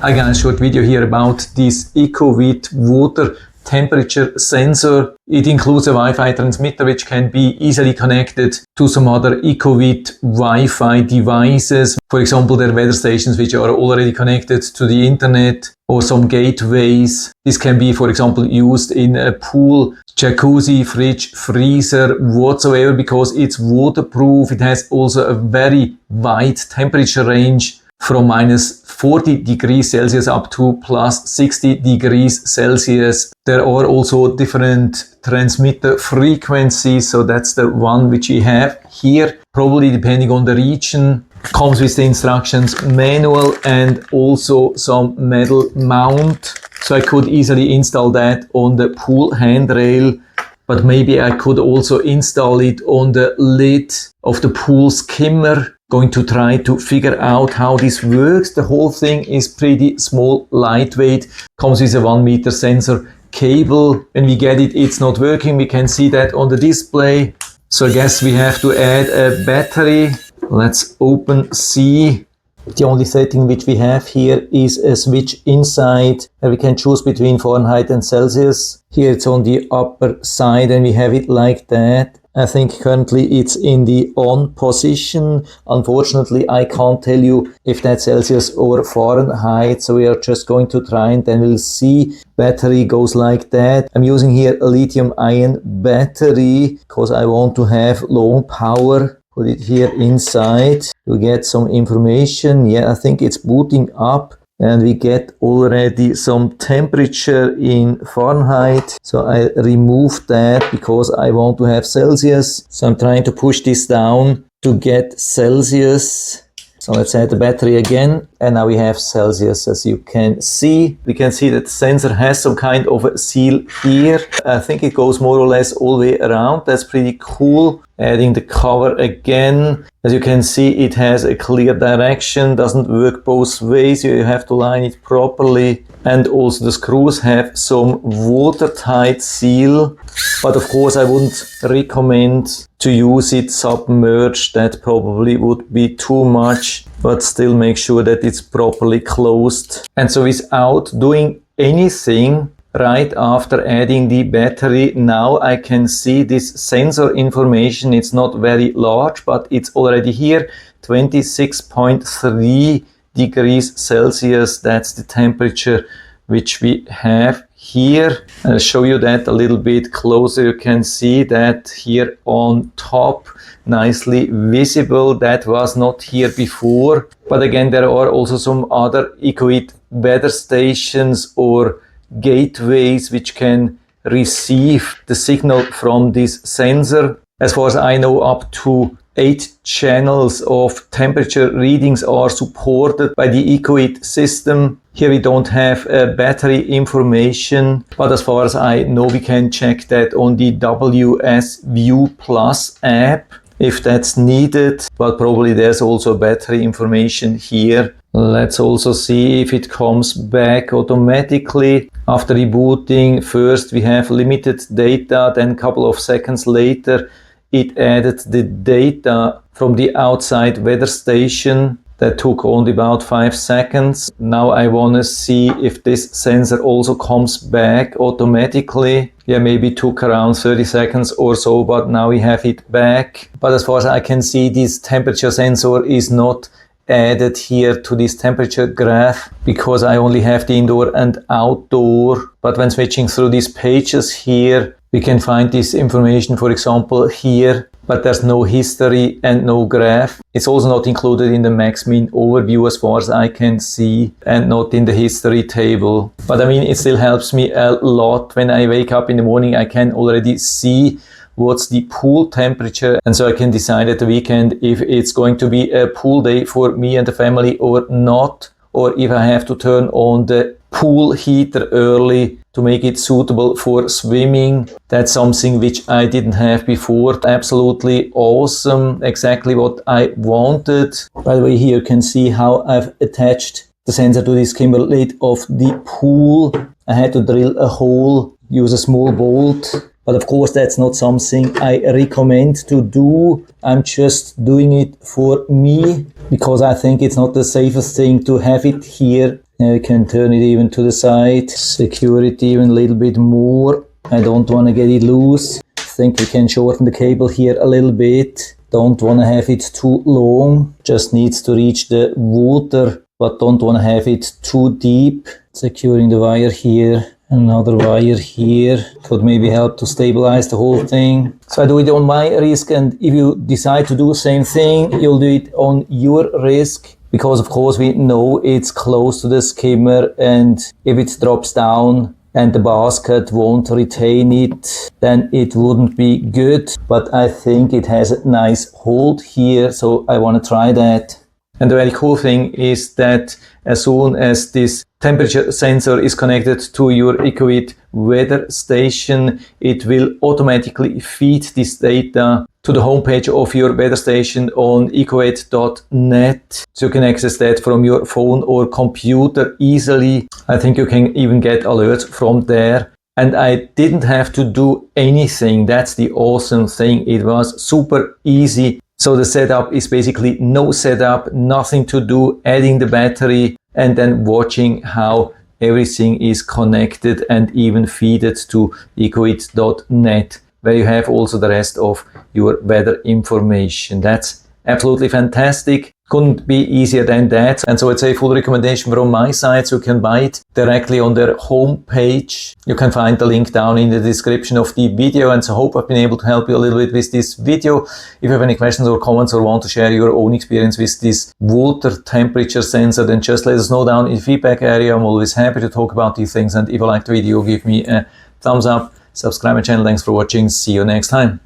I got a short video here about this ECOWITT water temperature sensor. It includes a Wi-Fi transmitter which can be easily connected to some other ECOWITT Wi-Fi devices. For example, there are weather stations which are already connected to the internet or some gateways. This can be, for example, used in a pool, jacuzzi, fridge, freezer, whatsoever, because it's waterproof. It has also a very wide temperature range from minus 40 degrees Celsius up to plus 60 degrees Celsius. There are also different transmitter frequencies, so that's the one which we have here, probably depending on the region. Comes with the instructions manual and also some metal mount, so I could easily install that on the pool handrail, but maybe I could also install it on the lid of the pool skimmer. Going to try to figure out how this works. The whole thing is pretty small, lightweight, comes with a 1 meter sensor cable. When we get it, it's not working. We can see that on the display. So I guess we have to add a battery. Let's open C. The only setting which we have here is a switch inside where we can choose between Fahrenheit and Celsius. Here it's on the upper side and we have it like that. I think currently it's in the on position. Unfortunately, I can't tell you if that's Celsius or Fahrenheit, so we are just going to try and then we'll see. Battery goes like that. I'm using here a lithium-ion battery because I want to have long power. Put it here inside to get some information. Yeah, I think it's booting up. And we get already some temperature in Fahrenheit. So I removed that because I want to have Celsius. So I'm trying to push this down to get Celsius. So let's add the battery again. And now we have Celsius, as you can see. We can see that the sensor has some kind of a seal here. I think it goes more or less all the way around. That's pretty cool. Adding the cover again. As you can see, it has a clear direction, doesn't work both ways. You have to line it properly. And also the screws have some watertight seal. But of course, I wouldn't recommend to use it submerged. That probably would be too much, but still make sure that it's properly closed. And so without doing anything, right after adding the battery, now I can see this sensor information. It's not very large, but it's already here, 26.3 degrees Celsius. That's the temperature which we have here. I'll show you that a little bit closer. You can see that here on top, nicely visible. That was not here before. But again, there are also some other ECOWITT weather stations or gateways which can receive the signal from this sensor. As far as I know, up to 8 channels of temperature readings are supported by the ECOWITT system. Here we don't have battery information, but as far as I know, we can check that on the WS View Plus app if that's needed, but probably there's also battery information here. Let's also see if it comes back automatically. After rebooting, first we have limited data, then a couple of seconds later it added the data from the outside weather station. That took only about 5 seconds. Now I want to see if this sensor also comes back automatically. Yeah, maybe it took around 30 seconds or so, but now we have it back. But as far as I can see, this temperature sensor is not added here to this temperature graph because I only have the indoor and outdoor. But when switching through these pages here, we can find this information, for example, here, but there's no history and no graph. It's also not included in the max-min overview as far as I can see, and not in the history table. But I mean, it still helps me a lot. When I wake up in the morning, I can already see what's the pool temperature, and so I can decide at the weekend if it's going to be a pool day for me and the family or not, or if I have to turn on the pool heater early to make it suitable for swimming. That's something which I didn't have before. Absolutely awesome, exactly what I wanted. By the way, here you can see how I've attached the sensor to the skimmer lid of the pool. I had to drill a hole, use a small bolt. But of course, that's not something I recommend to do. I'm just doing it for me because I think it's not the safest thing to have it here Now I can turn it even to the side, secure it even a little bit more. I don't want to get it loose. I think we can shorten the cable here a little bit. Don't want to have it too long, just needs to reach the water, but don't want to have it too deep. Securing the wire here, another wire here, could maybe help to stabilize the whole thing. So I do it on my risk, and if you decide to do the same thing, you'll do it on your risk, because of course we know it's close to the skimmer, and if it drops down and the basket won't retain it, then it wouldn't be good. But I think it has a nice hold here, so I want to try that. And the very cool thing is that as soon as this temperature sensor is connected to your ECOWITT weather station, it will automatically feed this data to the homepage of your weather station on ECOWITT.net. So you can access that from your phone or computer easily. I think you can even get alerts from there. And I didn't have to do anything. That's the awesome thing. It was super easy. So the setup is basically no setup, nothing to do, adding the battery and then watching how everything is connected and even feeded to ECOWITT.net, where you have also the rest of your weather information. That's absolutely fantastic. Couldn't be easier than that. And so it's a full recommendation from my side. So you can buy it directly on their homepage. You can find the link down in the description of the video. And so I hope I've been able to help you a little bit with this video. If you have any questions or comments or want to share your own experience with this water temperature sensor, then just let us know down in the feedback area. I'm always happy to talk about these things. And if you liked the video, give me a thumbs up. Subscribe my channel. Thanks for watching. See you next time.